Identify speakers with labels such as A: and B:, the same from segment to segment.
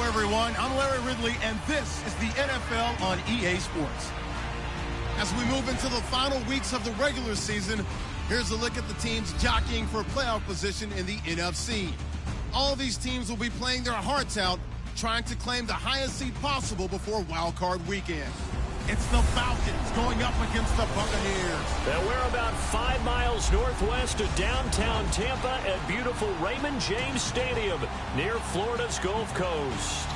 A: Everyone, I'm Larry Ridley, and this is the NFL on EA Sports. As we move into the final weeks of the regular season, here's a look at the teams jockeying for playoff position in the NFC. All these teams will be playing their hearts out, trying to claim the highest seed possible before Wild Card Weekend. It's the Falcons going up against the Buccaneers.
B: Now we're about 5 miles northwest of downtown Tampa at beautiful Raymond James Stadium near Florida's Gulf Coast.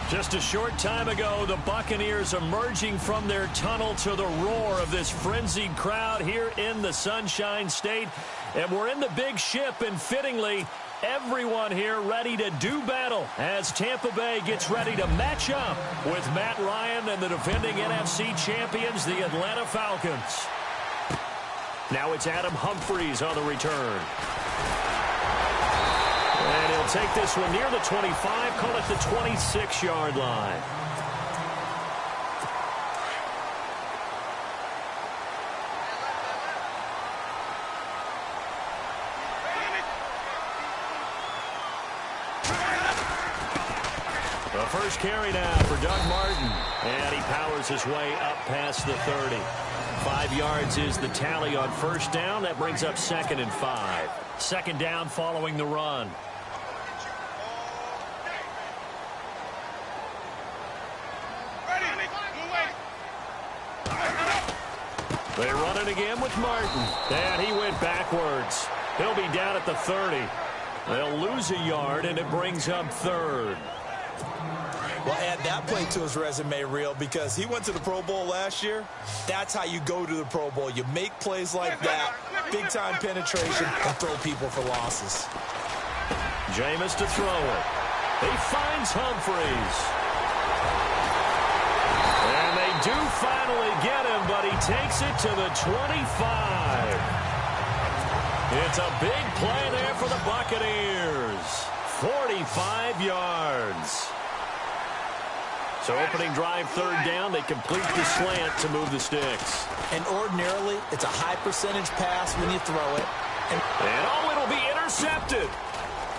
B: Just a short time ago, the Buccaneers emerging from their tunnel to the roar of this frenzied crowd here in the Sunshine State. And we're in the big ship, and fittingly, everyone here ready to do battle as Tampa Bay gets ready to match up with Matt Ryan and the defending NFC champions, the Atlanta Falcons. Now it's Adam Humphries on the return. And he'll take this one near the 25, call it the 26-yard line. The first carry now for Doug Martin. And he powers his way up past the 30. 5 yards is the tally on first down. That brings up 2nd and 5. Second down following the run. They run it again with Martin. And he went backwards. He'll be down at the 30. They'll lose a yard, and it brings up 3rd.
C: Well, add that play to his resume reel because he went to the Pro Bowl last year. That's how you go to the Pro Bowl. You make plays like that, big-time penetration, and throw people for losses.
B: Jameis to throw it. He finds Humphries. And they do finally get him, but he takes it to the 25. It's a big play there for the Buccaneers. 45 yards. So opening drive, 3rd down, they complete the slant to move the sticks.
C: And ordinarily, it's a high-percentage pass when you throw it.
B: And oh, it'll be intercepted.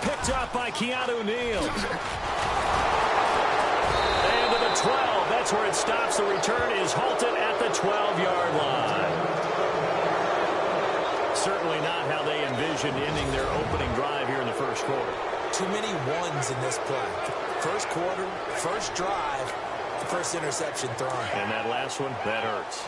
B: Picked up by Keanu Neal. And to the 12. That's where it stops. The return is halted at the 12-yard line. Certainly not how they envisioned ending their opening drive here in the first quarter.
C: Too many ones in this play. First quarter, first drive, first interception thrown.
B: And that last one, that hurts.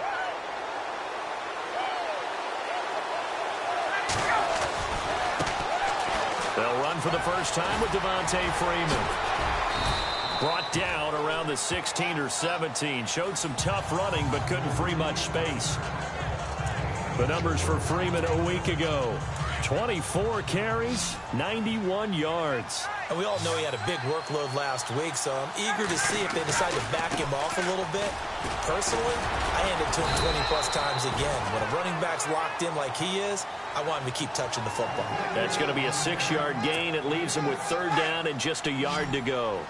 B: They'll run for the first time with Devontae Freeman. Brought down around the 16 or 17. Showed some tough running, but couldn't free much space. The numbers for Freeman a week ago. 24 carries, 91 yards.
C: And we all know he had a big workload last week, so I'm eager to see if they decide to back him off a little bit. Personally, I hand it to him 20-plus times again. When a running back's locked in like he is, I want him to keep touching the football.
B: That's going to be a 6-yard gain. It leaves him with 3rd down and just a yard to go.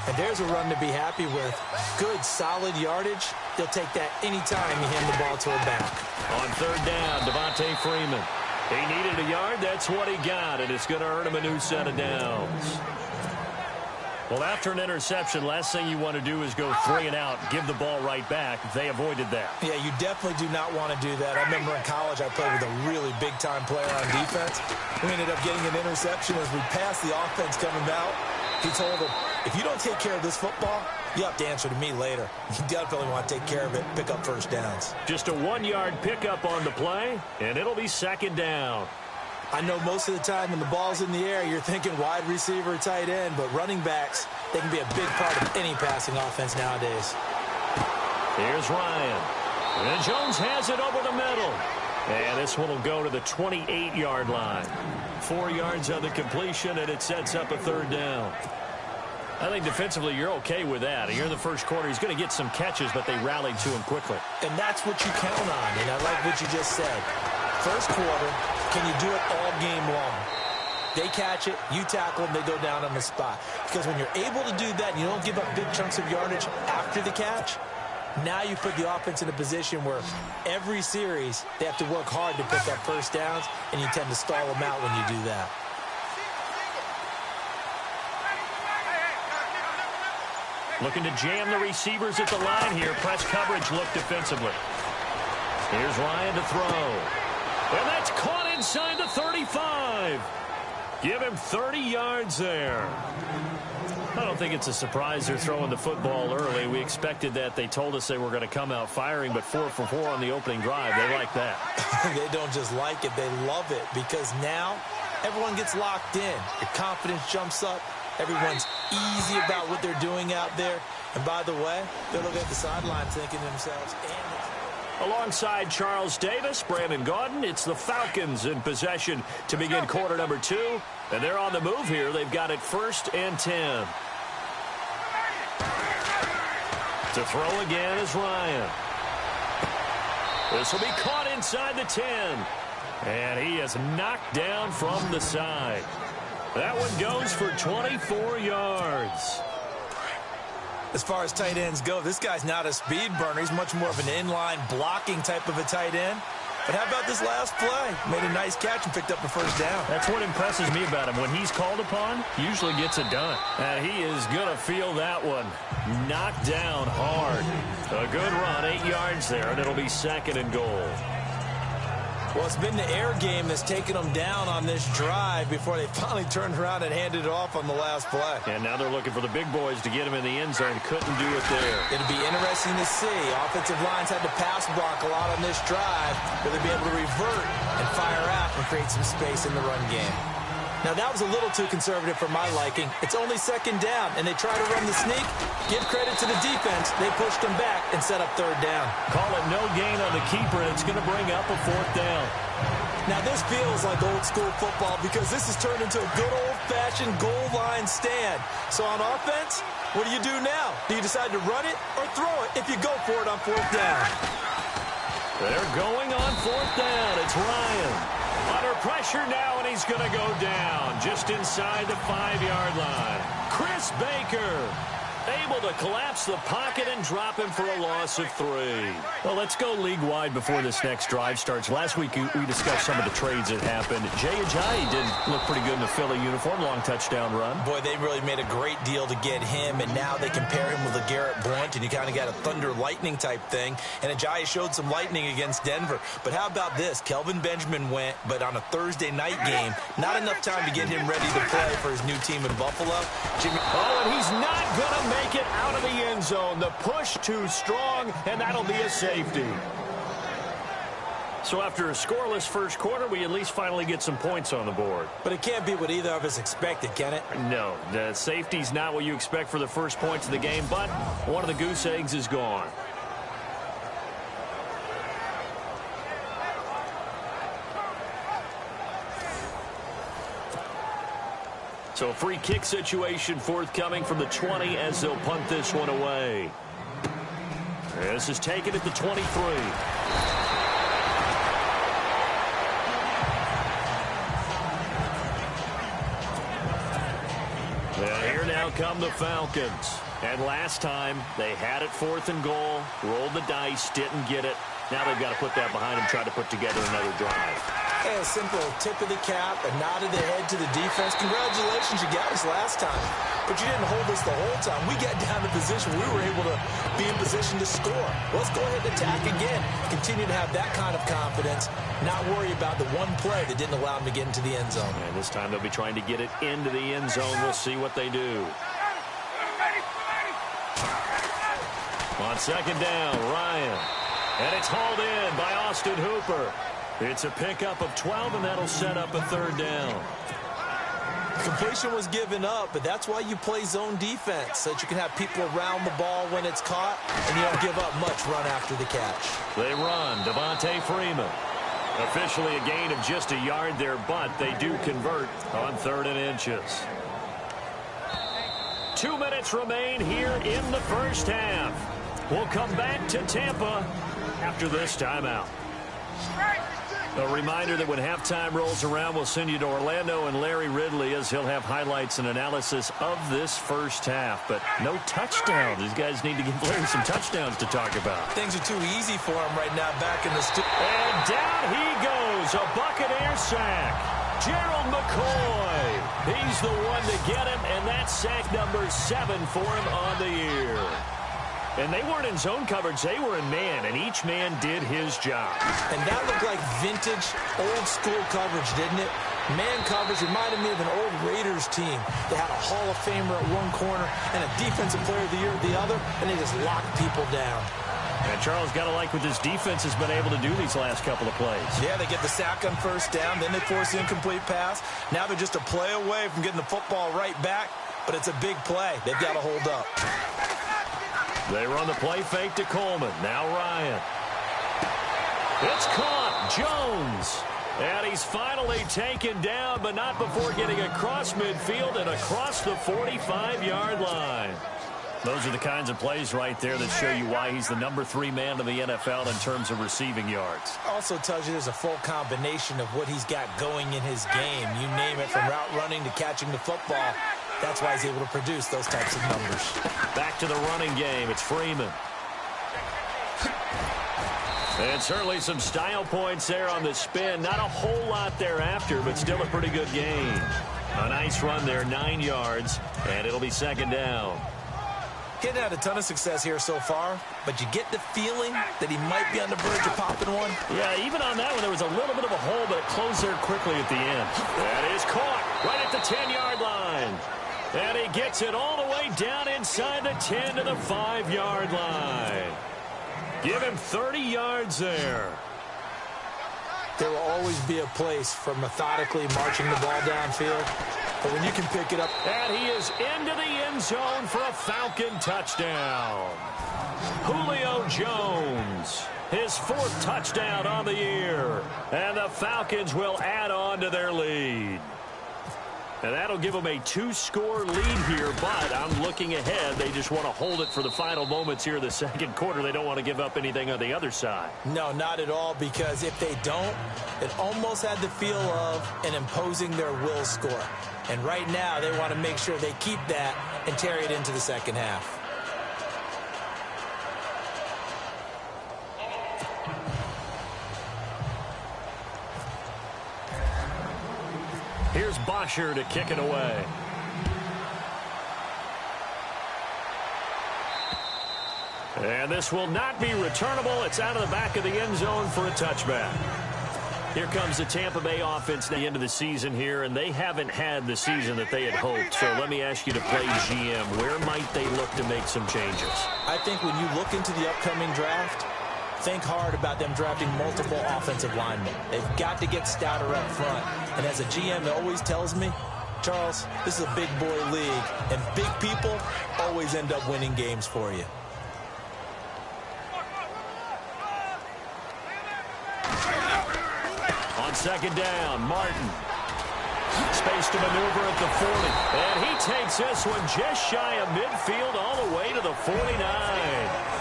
C: And there's a run to be happy with. Good, solid yardage. They'll take that anytime you hand the ball to a back.
B: On 3rd down, Devontae Freeman. He needed a yard. That's what he got, and it's going to earn him a new set of downs. Well, after an interception, last thing you want to do is go 3 and out, give the ball right back. They avoided that.
C: Yeah, you definitely do not want to do that. I remember in college I played with a really big-time player on defense. We ended up getting an interception as we passed the offense coming out. He told him, if you don't take care of this football, you have to answer to me later. You definitely want to take care of it, pick up first downs.
B: Just a 1-yard pickup on the play, and it'll be 2nd down.
C: I know most of the time when the ball's in the air, you're thinking wide receiver, tight end, but running backs, they can be a big part of any passing offense nowadays.
B: Here's Ryan. And Jones has it over the middle. And this one will go to the 28-yard line. 4 yards on the completion, and it sets up a 3rd down. I think defensively you're okay with that. Here in the first quarter, he's going to get some catches, but they rallied to him quickly.
C: And that's what you count on, and I like what you just said. First quarter, can you do it all game long? They catch it, you tackle them, they go down on the spot. Because when you're able to do that and you don't give up big chunks of yardage after the catch, now you put the offense in a position where every series they have to work hard to pick up first downs, and you tend to stall them out when you do that.
B: Looking to jam the receivers at the line here. Press coverage look defensively. Here's Ryan to throw. And that's caught inside the 35. Give him 30 yards there. I don't think it's a surprise they're throwing the football early. We expected that. They told us they were going to come out firing, but 4 for 4 on the opening drive. They like that.
C: They don't just like it, they love it, because now everyone gets locked in. Your confidence jumps up. Everyone's easy about what they're doing out there. And by the way, they're looking at the sideline thinking to themselves,
B: alongside Charles Davis, Brandon Gaudin, it's the Falcons in possession to begin quarter number 2. And they're on the move here. They've got it 1st and 10. To throw again is Ryan. This will be caught inside the 10. And he is knocked down from the side. That one goes for 24 yards.
C: As far as tight ends go, this guy's not a speed burner. He's much more of an inline blocking type of a tight end. But how about this last play? Made a nice catch and picked up the 1st down.
B: That's what impresses me about him. When he's called upon, usually gets it done. And he is going to feel that one. Knocked down hard. A good run, 8 yards there, and it'll be 2nd and goal.
C: Well, it's been the air game that's taken them down on this drive before they finally turned around and handed it off on the last play.
B: And now they're looking for the big boys to get him in the end zone. Couldn't do it there.
C: It'll be interesting to see. Offensive lines had to pass block a lot on this drive. Will they be able to revert and fire out and create some space in the run game? Now, that was a little too conservative for my liking. It's only 2nd down, and they try to run the sneak. Give credit to the defense. They pushed them back and set up 3rd down.
B: Call it no gain on the keeper, and it's going to bring up a 4th down.
C: Now, this feels like old-school football because this has turned into a good old-fashioned goal line stand. So on offense, what do you do now? Do you decide to run it or throw it if you go for it on 4th down?
B: They're going on 4th down. It's Ryan. Under pressure now, and he's going to go down just inside the 5-yard line. Chris Baker able to collapse the pocket and drop him for a loss of 3. Well, let's go league-wide before this next drive starts. Last week, we discussed some of the trades that happened. Jay Ajayi did look pretty good in the Philly uniform. Long touchdown run.
C: Boy, they really made a great deal to get him, and now they compare him with a Garrett Blount, and you kind of got a thunder-lightning type thing. And Ajayi showed some lightning against Denver. But how about this? Kelvin Benjamin went, but on a Thursday night game, not enough time to get him ready to play for his new team in Buffalo.
B: Oh, and he's not going to make it out of the end zone. The push too strong, and that'll be a safety. So after a scoreless first quarter, we at least finally get some points on the board.
C: But it can't be what either of us expected, can it?
B: No, the safety's not what you expect for the first points of the game, but one of the goose eggs is gone. So a free kick situation forthcoming from the 20 as they'll punt this one away. This is taken at the 23. And here now come the Falcons. And last time they had it 4th and goal, rolled the dice, didn't get it. Now they've got to put that behind them, try to put together another drive.
C: Hey, a simple tip of the cap, a nod of the head to the defense. Congratulations, you got us last time. But you didn't hold us the whole time. We got down to position. We were able to be in position to score. Let's go ahead and attack again. Continue to have that kind of confidence. Not worry about the one play that didn't allow them to get into the end zone.
B: And this time they'll be trying to get it into the end zone. We'll see what they do. On second down, Ryan. And it's hauled in by Austin Hooper. It's a pickup of 12, and that'll set up a third down.
C: Completion was given up, but that's why you play zone defense, so that you can have people around the ball when it's caught, and you don't give up much run after the catch.
B: They run. Devontae Freeman. Officially a gain of just a yard there, but they do convert on 3rd and inches. 2 minutes remain here in the first half. We'll come back to Tampa after this timeout. A reminder that when halftime rolls around, we'll send you to Orlando and Larry Ridley as he'll have highlights and analysis of this first half. But no touchdowns. These guys need to give Larry some touchdowns to talk about.
C: Things are too easy for him right now back in the
B: And down he goes. A Buccaneer sack. Gerald McCoy. He's the one to get him, and that's sack number 7 for him on the year. And they weren't in zone coverage. They were in man, and each man did his job.
C: And that looked like vintage, old-school coverage, didn't it? Man coverage reminded me of an old Raiders team. They had a Hall of Famer at one corner and a Defensive Player of the Year at the other, and they just locked people down.
B: And Charles, got to like what this defense has been able to do these last couple of plays.
C: Yeah, they get the sack on first down, then they force the incomplete pass. Now they're just a play away from getting the football right back, but it's a big play. They've got to hold up.
B: They run the play fake to Coleman. Now Ryan. It's caught. Jones. And he's finally taken down, but not before getting across midfield and across the 45-yard line. Those are the kinds of plays right there that show you why he's the number 3 man in the NFL in terms of receiving yards.
C: Also tells you there's a full combination of what he's got going in his game. You name it, from route running to catching the football. That's why he's able to produce those types of numbers.
B: Back to the running game. It's Freeman. And certainly some style points there on the spin. Not a whole lot thereafter, but still a pretty good gain. A nice run there, 9 yards, and it'll be second down.
C: Getting had a ton of success here so far, but you get the feeling that he might be on the verge of popping one.
B: Yeah, even on that one, there was a little bit of a hole, but it closed there quickly at the end. That is caught right at the 10-yard line. And he gets it all the way down inside the 10 to the 5-yard line. Give him 30 yards there.
C: There will always be a place for methodically marching the ball downfield. But when you can pick it up.
B: And he is into the end zone for a Falcon touchdown. Julio Jones, his 4th touchdown on the year. And the Falcons will add on to their lead. And that'll give them a 2-score lead here, but I'm looking ahead. They just want to hold it for the final moments here in the second quarter. They don't want to give up anything on the other side.
C: No, not at all, because if they don't, it almost had the feel of an imposing their will score. And right now, they want to make sure they keep that and carry it into the second half.
B: Here's Bosher to kick it away. And this will not be returnable. It's out of the back of the end zone for a touchback. Here comes the Tampa Bay offense at the end of the season here, and they haven't had the season that they had hoped. So let me ask you to play GM. Where might they look to make some changes?
C: I think when you look into the upcoming draft, think hard about them drafting multiple offensive linemen. They've got to get stouter up front. And as a GM, it always tells me, Charles, this is a big boy league, and big people always end up winning games for you.
B: On second down, Martin. Space to maneuver at the 40. And he takes this one just shy of midfield all the way to the 49.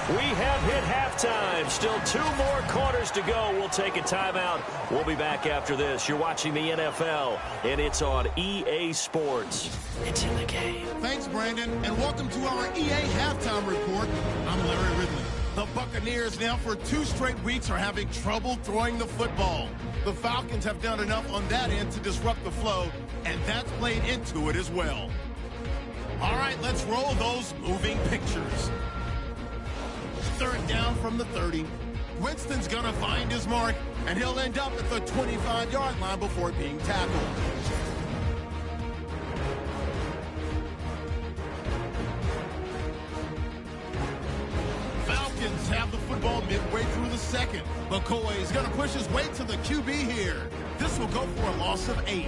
B: We have hit halftime. Still 2 more quarters to go. We'll take a timeout. We'll be back after this. You're watching the NFL, and it's on EA Sports. It's in the game.
A: Thanks, Brandon, and welcome to our EA Halftime Report. I'm Larry Ridley. The Buccaneers now for 2 straight weeks are having trouble throwing the football. The Falcons have done enough on that end to disrupt the flow, and that's played into it as well. All right, let's roll those moving pictures. 3rd down from the 30. Winston's gonna find his mark, and he'll end up at the 25-yard line before being tackled. Falcons have the football midway through the 2nd. McCoy is gonna push his way to the QB here. This will go for a loss of 8.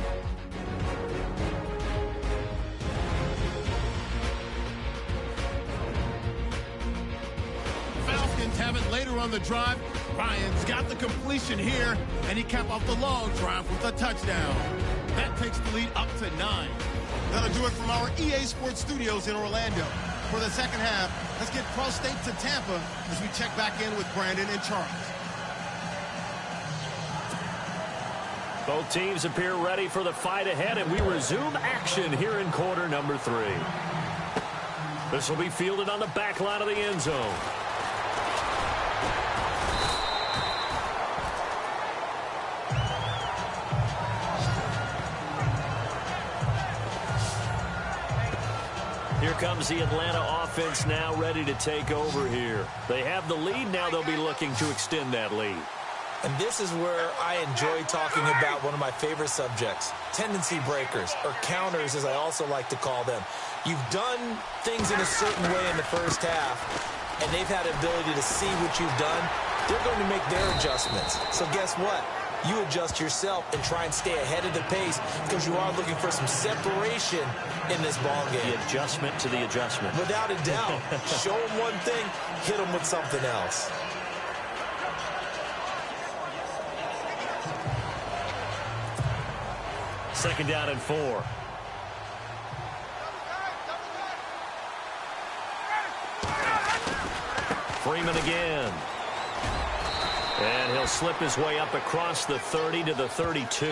A: Falcons have it later on the drive. Ryan's got the completion here, and he capped off the long drive with a touchdown. That takes the lead up to 9. That'll do it from our EA Sports Studios in Orlando. For the second half, let's get Pro State to Tampa as we check back in with Brandon and Charles.
B: Both teams appear ready for the fight ahead, and we resume action here in quarter number 3. This will be fielded on the back line of the end zone. Here comes the Atlanta offense now ready to take over here. They have the lead. Now they'll be looking to extend that lead.
C: And this is where I enjoy talking about one of my favorite subjects, tendency breakers, or counters as I also like to call them. You've done things in a certain way in the first half, and they've had the ability to see what you've done. They're going to make their adjustments. So guess what? You adjust yourself and try and stay ahead of the pace because you are looking for some separation in this ball game.
B: The adjustment to the adjustment.
C: Without a doubt. Show them one thing, hit them with something else.
B: Second down and 4. Freeman again. And he'll slip his way up across the 30 to the 32.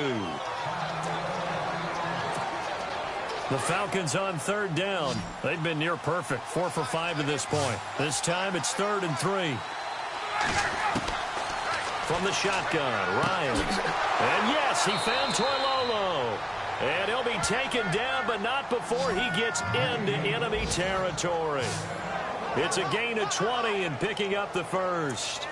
B: The Falcons on 3rd down. They've been near perfect, 4 for 5 to this point. This time it's 3rd and 3. From the shotgun, Ryan. And yes, he found Toilolo. And he'll be taken down, but not before he gets into enemy territory. It's a gain of 20 and picking up the first.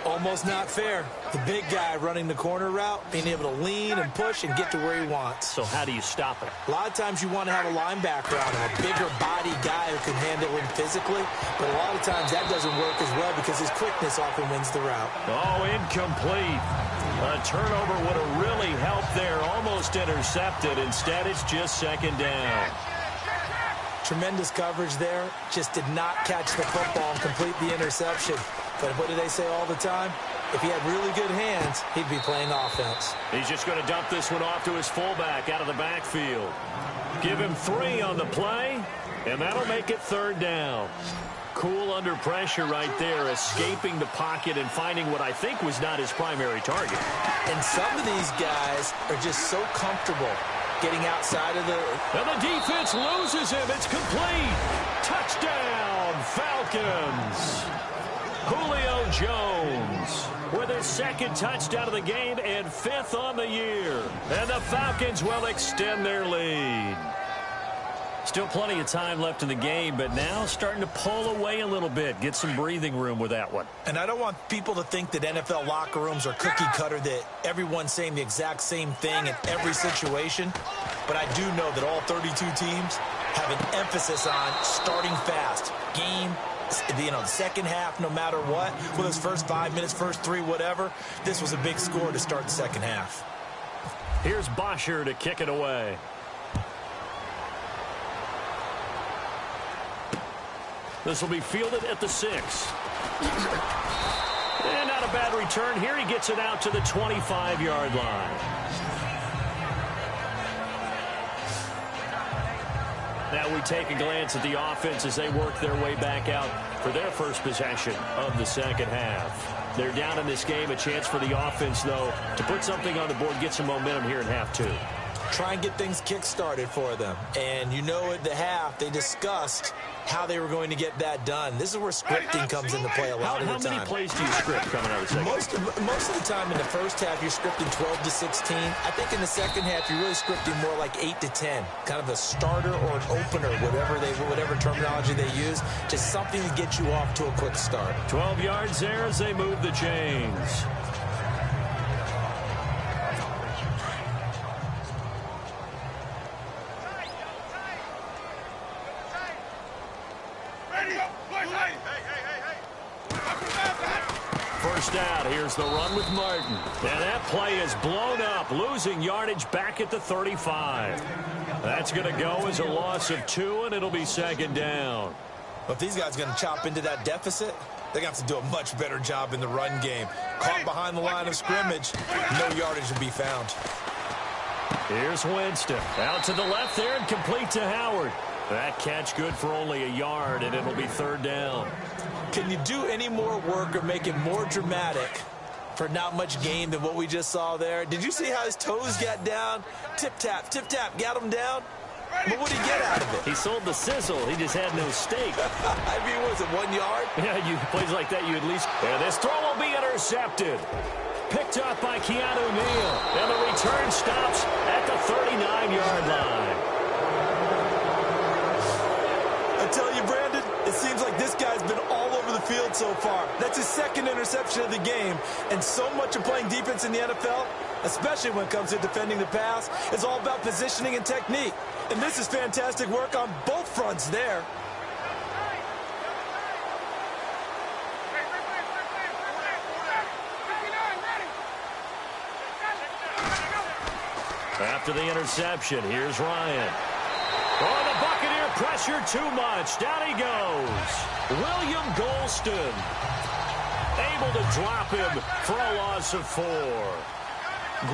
C: Almost not fair. The big guy running the corner route, being able to lean and push and get to where he wants.
B: So how do you stop it?
C: A lot of times you want to have a linebacker on him, a bigger body guy who can handle him physically, but a lot of times that doesn't work as well because his quickness often wins the route.
B: Oh, incomplete. A turnover would have really helped there, almost intercepted. Instead, it's just 2nd down.
C: Tremendous coverage there. Just did not catch the football and complete the interception. But what do they say all the time? If he had really good hands, he'd be playing offense.
B: He's just going to dump this one off to his fullback out of the backfield. Give him 3 on the play, and that'll make it 3rd down. Cool under pressure right there, escaping the pocket and finding what I think was not his primary target.
C: And some of these guys are just so comfortable getting outside of the...
B: And the defense loses him. It's complete. Touchdown, Falcons. Julio Jones with his 2nd touchdown of the game and 5th on the year. And the Falcons will extend their lead. Still plenty of time left in the game, but now starting to pull away a little bit. Get some breathing room with that one.
C: And I don't want people to think that NFL locker rooms are cookie cutter, that everyone's saying the exact same thing in every situation. But I do know that all 32 teams have an emphasis on starting fast. Game, the second half, no matter what, whether it's first 5 minutes, first 3, whatever. This was a big score to start the second half.
B: Here's Bosher to kick it away. This will be fielded at the 6. And not a bad return here. He gets it out to the 25-yard line. Now we take a glance at the offense as they work their way back out for their first possession of the second half. They're down in this game. A chance for the offense, though, to put something on the board, get some momentum here in half 2.
C: try and get things kick-started for them. And you know at the half, they discussed how they were going to get that done. This is where scripting comes into play a lot of the time.
B: How many plays do you script coming out of the second?
C: Most of the time in the first half, you're scripting 12 to 16. I think in the second half, you're really scripting more like 8 to 10. Kind of a starter or an opener, whatever terminology they use. Just something to get you off to a quick start.
B: 12 yards there as they move the chains. First out, here's the run with Martin. And that play is blown up, losing yardage back at the 35. That's going to go as a loss of 2, and it'll be second down.
C: But if these guys are going to chop into that deficit, they're going to have to do a much better job in the run game. Caught behind the line of scrimmage, no yardage will be found.
B: Here's Winston. Out to the left there and complete to Howard. That catch good for only a yard, and it'll be third down.
C: Can you do any more work or make it more dramatic for not much gain than what we just saw there? Did you see how his toes got down? Tip-tap, got him down. But what did he get out of it?
B: He sold the sizzle. He just had no steak.
C: I mean, was it 1 yard?
B: Yeah, plays like that, you at least... And this throw will be intercepted. Picked up by Keanu Neal. And the return stops at the 39-yard line.
C: I tell you, Brandon, it seems like this guy's been all over the field so far. That's his second interception of the game. And so much of playing defense in the NFL, especially when it comes to defending the pass, is all about positioning and technique. And this is fantastic work on both fronts there.
B: After the interception, here's Ryan. Oh, the Buccaneer pressure too much. Down he goes. William Golston able to drop him for a loss of 4.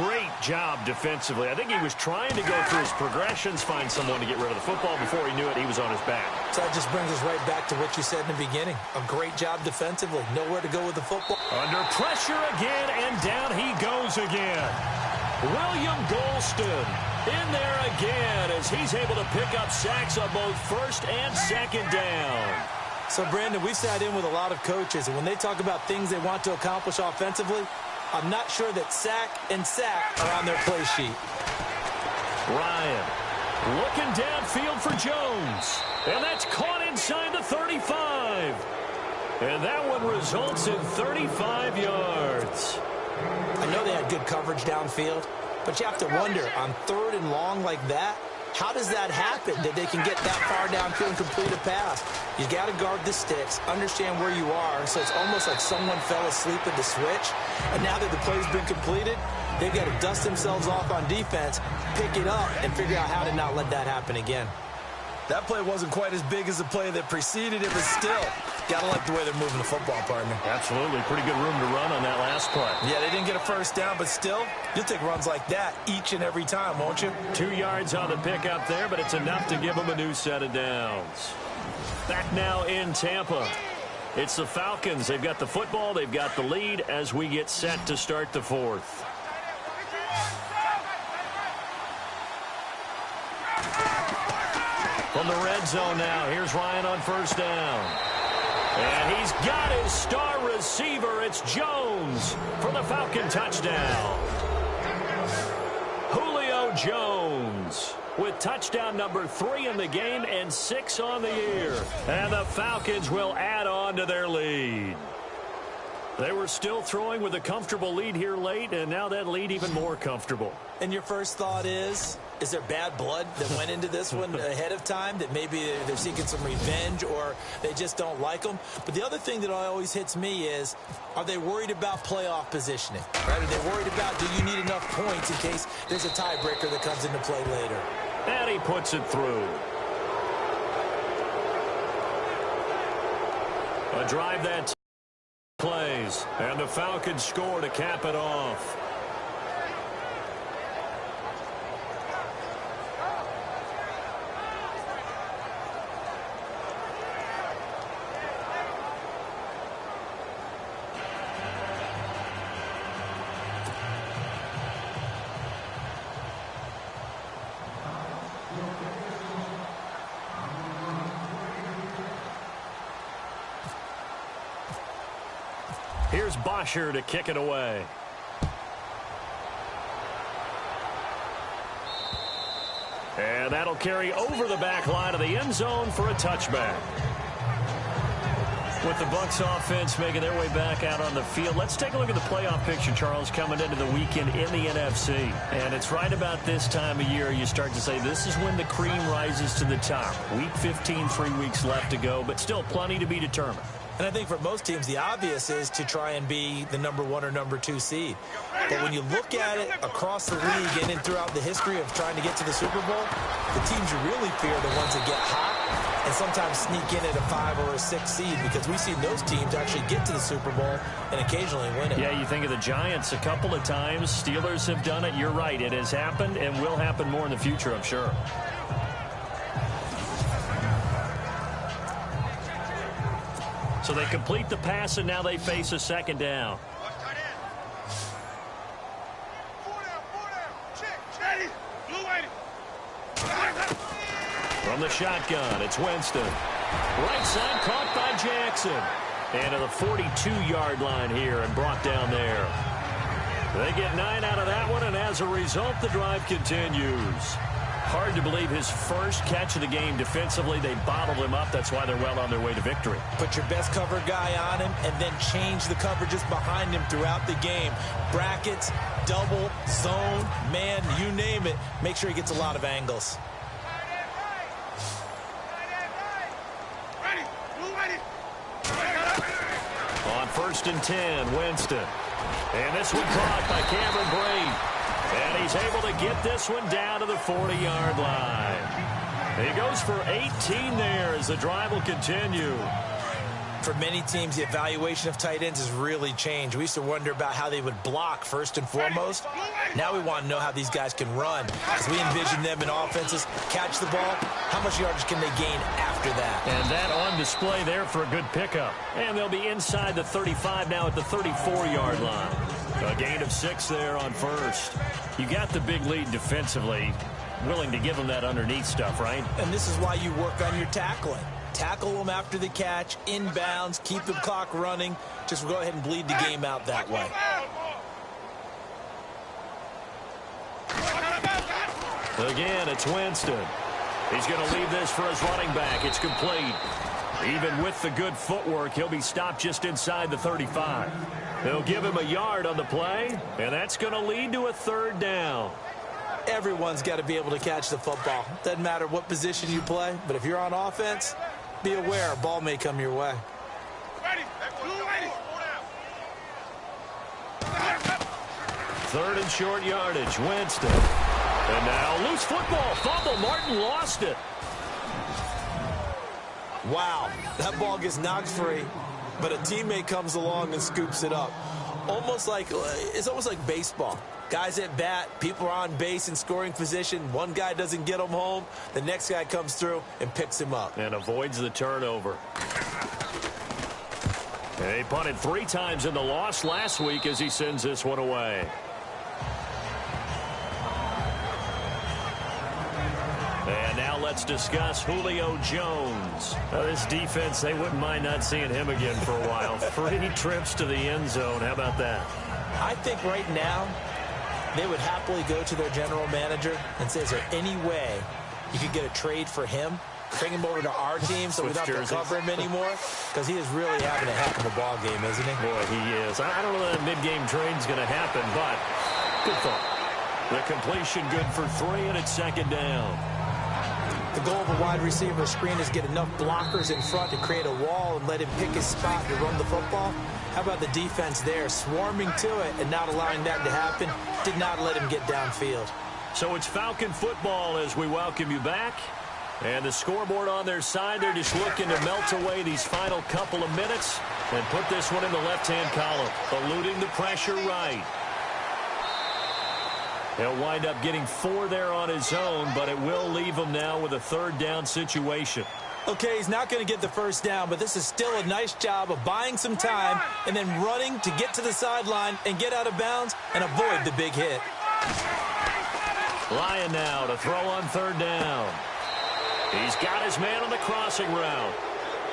B: Great job defensively. I think he was trying to go through his progressions, find someone to get rid of the football. Before he knew it, he was on his back.
C: So that just brings us right back to what you said in the beginning. A great job defensively. Nowhere to go with the football.
B: Under pressure again, and down he goes again. William Golston in there again as he's able to pick up sacks on both first and second down.
C: So, Brandon, we've sat in with a lot of coaches, and when they talk about things they want to accomplish offensively, I'm not sure that sack and sack are on their play sheet.
B: Ryan looking downfield for Jones. And that's caught inside the 35. And that one results in 35 yards.
C: I know they had good coverage downfield, but you have to wonder, on 3rd and long like that, how does that happen that they can get that far downfield and complete a pass? You got to guard the sticks, understand where you are, so it's almost like someone fell asleep at the switch, and now that the play's been completed, they've got to dust themselves off on defense, pick it up, and figure out how to not let that happen again. That play wasn't quite as big as the play that preceded it, but still, got to like the way they're moving the football, partner.
B: Absolutely. Pretty good room to run on that last play.
C: Yeah, they didn't get a first down, but still, you'll take runs like that each and every time, won't you?
B: 2 yards on the pickup there, but it's enough to give them a new set of downs. Back now in Tampa. It's the Falcons. They've got the football. They've got the lead as we get set to start the 4th. From the red zone now, here's Ryan on first down. And he's got his star receiver. It's Jones for the Falcon touchdown. Julio Jones with touchdown number 3 in the game and 6 on the year. And the Falcons will add on to their lead. They were still throwing with a comfortable lead here late, and now that lead even more comfortable.
C: And your first thought is there bad blood that went into this one ahead of time, that maybe they're seeking some revenge or they just don't like them? But the other thing that always hits me is, are they worried about playoff positioning? Right? Are they worried about, do you need enough points in case there's a tiebreaker that comes into play later?
B: And he puts it through. A drive that plays, and the Falcons score to cap it off. Here's Bosher to kick it away. And that'll carry over the back line of the end zone for a touchback. With the Bucs offense making their way back out on the field, let's take a look at the playoff picture, Charles, coming into the weekend in the NFC. And it's right about this time of year you start to say this is when the cream rises to the top. Week 15, 3 weeks left to go, but still plenty to be determined.
C: And I think for most teams, the obvious is to try and be the number 1 or number 2 seed. But when you look at it across the league and throughout the history of trying to get to the Super Bowl, the teams you really fear are the ones that get hot and sometimes sneak in at a 5 or a 6 seed, because we've seen those teams actually get to the Super Bowl and occasionally win it.
B: Yeah, you think of the Giants a couple of times. Steelers have done it. You're right. It has happened and will happen more in the future, I'm sure. So they complete the pass, and now they face a second down. From the shotgun, it's Winston. Right side caught by Jackson. And to the 42-yard line here and brought down there. They get 9 out of that one, and as a result, the drive continues. Hard to believe his first catch of the game defensively. They bottled him up. That's why they're well on their way to victory.
C: Put your best cover guy on him and then change the coverages behind him throughout the game. Brackets, double, zone, man, you name it. Make sure he gets a lot of angles.
B: On 1st and 10, Winston. And this one caught by Cameron Brate. And he's able to get this one down to the 40-yard line. He goes for 18 there as the drive will continue.
C: For many teams, the evaluation of tight ends has really changed. We used to wonder about how they would block first and foremost. Now we want to know how these guys can run. As we envision them in offenses, catch the ball, how much yardage can they gain after that?
B: And that on display there for a good pickup. And they'll be inside the 35 now at the 34-yard line. A gain of 6 there on first. You got the big lead defensively. Willing to give them that underneath stuff, right?
C: And this is why you work on your tackling. Tackle them after the catch, inbounds, keep the clock running. Just go ahead and bleed the game out that way.
B: Again, it's Winston. He's going to leave this for his running back. It's complete. Even with the good footwork, he'll be stopped just inside the 35. They'll give him a yard on the play, and that's going to lead to a 3rd down.
C: Everyone's got to be able to catch the football. Doesn't matter what position you play, but if you're on offense, be aware a ball may come your way.
B: 3rd and short yardage, Winston. And now loose football, fumble. Martin lost it.
C: Wow, that ball gets knocked free, but a teammate comes along and scoops it up. It's almost like baseball. Guys at bat, people are on base in scoring position. One guy doesn't get him home. The next guy comes through and picks him up.
B: And avoids the turnover. They punted 3 times in the loss last week as he sends this one away. And now let's discuss Julio Jones. This defense, they wouldn't mind not seeing him again for a while. 3 trips to the end zone. How about that?
C: I think right now they would happily go to their general manager and say, is there any way you could get a trade for him? Bring him over to our team so we don't have to cover him anymore? Because he is really having a heck of a ball game, isn't he?
B: Boy, he is. I don't know that a mid-game trade's going to happen, but good thought. The completion good for 3, and it's 2nd down.
C: The goal of a wide receiver screen is get enough blockers in front to create a wall and let him pick his spot to run the football. How about the defense there, swarming to it and not allowing that to happen? Did not let him get downfield.
B: So it's Falcon football as we welcome you back. And the scoreboard on their side, they're just looking to melt away these final couple of minutes and put this one in the left-hand column, eluding the pressure right. He'll wind up getting 4 there on his own, but it will leave him now with a 3rd down situation.
C: Okay, he's not going to get the 1st down, but this is still a nice job of buying some time and then running to get to the sideline and get out of bounds and avoid the big hit.
B: Lyon now to throw on 3rd down. He's got his man on the crossing route.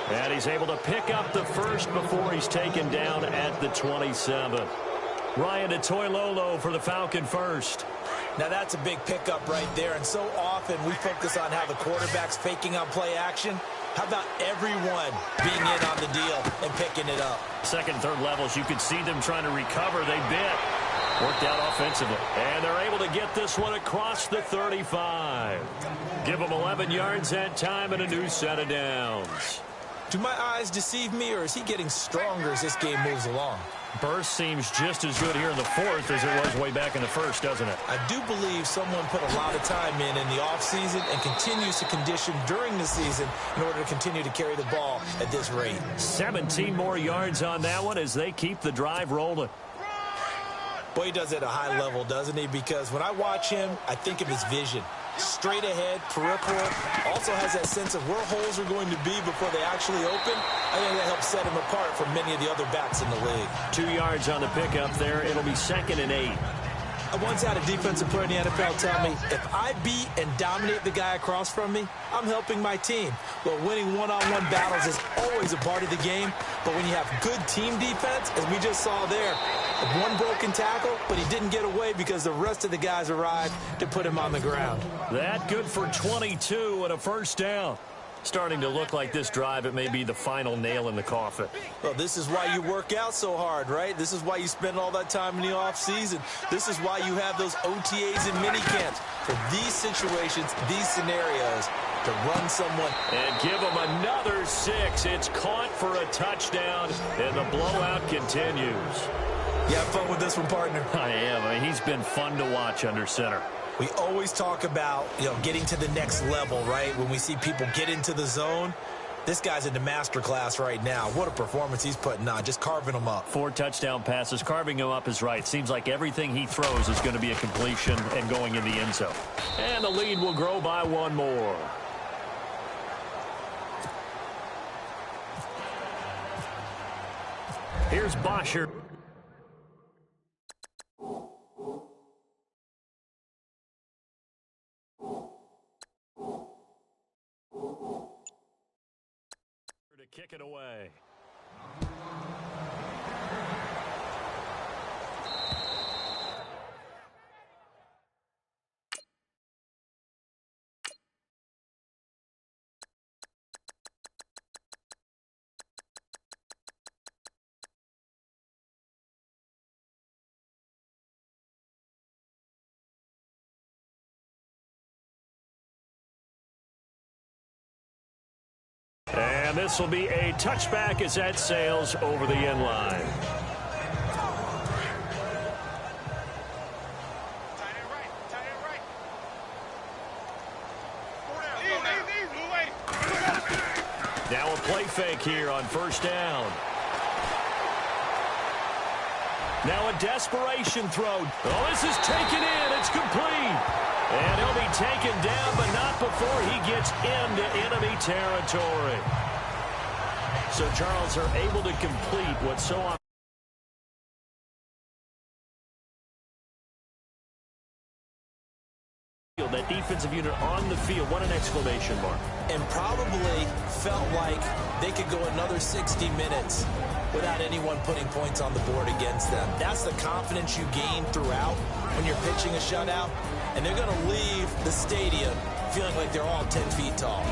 B: And he's able to pick up the first before he's taken down at the 27. Ryan Etoilolo for the Falcon first.
C: Now that's a big pickup right there, and so often we focus on how the quarterback's faking on play action. How about everyone being in on the deal and picking it up?
B: Second, third levels, you could see them trying to recover. They bit. Worked out offensively. And they're able to get this one across the 35. Give them 11 yards that time and a new set of downs.
C: Do my eyes deceive me, or is he getting stronger as this game moves along?
B: Burst seems just as good here in the fourth as it was way back in the first, doesn't it?
C: I do believe someone put a lot of time in the offseason and continues to condition during the season in order to continue to carry the ball at this rate.
B: 17 more yards on that one as they keep the drive rolling.
C: Boy, he does it at a high level, doesn't he? Because when I watch him, I think of his vision. Straight ahead, peripheral, also has that sense of where holes are going to be before they actually open. I think that helps set him apart from many of the other backs in the league.
B: 2 yards on the pickup there. It'll be 2nd and 8.
C: I once had a defensive player in the NFL tell me, if I beat and dominate the guy across from me, I'm helping my team. Well, winning one-on-one battles is always a part of the game, but when you have good team defense, as we just saw there, one broken tackle, but he didn't get away because the rest of the guys arrived to put him on the ground.
B: That good for 22 and a first down. Starting to look like this drive, it may be the final nail in the coffin.
C: Well, this is why you work out so hard, right? This is why you spend all that time in the offseason. This is why you have those OTAs and minicamps for these situations, these scenarios, to run someone.
B: And give him another 6. It's caught for a touchdown, and the blowout continues.
C: You have fun with this one, partner?
B: I am. I mean, he's been fun to watch under center.
C: We always talk about, getting to the next level, right? When we see people get into the zone, this guy's in the master class right now. What a performance he's putting on, just carving them up. 4
B: touchdown passes. Carving him up is right. Seems like everything he throws is going to be a completion and going in the end zone. And the lead will grow by 1 more. Here's Bosher. To kick it away. And this will be a touchback as that sails over the end line. Now a play fake here on first down. Now a desperation throw. Oh, this is taken in. It's complete. And he'll be taken down, but not before he gets into enemy territory. So Charles are able to complete what's so often that defensive unit on the field. What an exclamation mark.
C: And probably felt like they could go another 60 minutes without anyone putting points on the board against them. That's the confidence you gain throughout when you're pitching a shutout. And they're going to leave the stadium feeling like they're all 10 feet tall.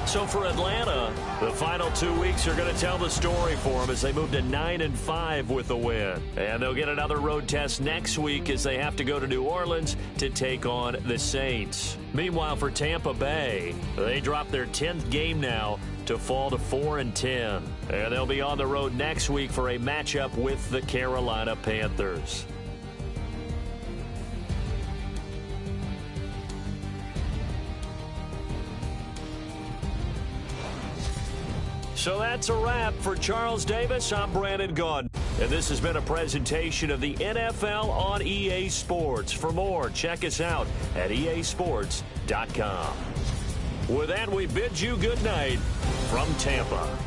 B: So for Atlanta, the final 2 weeks are going to tell the story for them as they move to 9-5 with a win. And they'll get another road test next week as they have to go to New Orleans to take on the Saints. Meanwhile, for Tampa Bay, they drop their 10th game now to fall to 4-10. And they'll be on the road next week for a matchup with the Carolina Panthers. So that's a wrap for Charles Davis. I'm Brandon Gaudin. And this has been a presentation of the NFL on EA Sports. For more, check us out at easports.com. With that, we bid you good night from Tampa.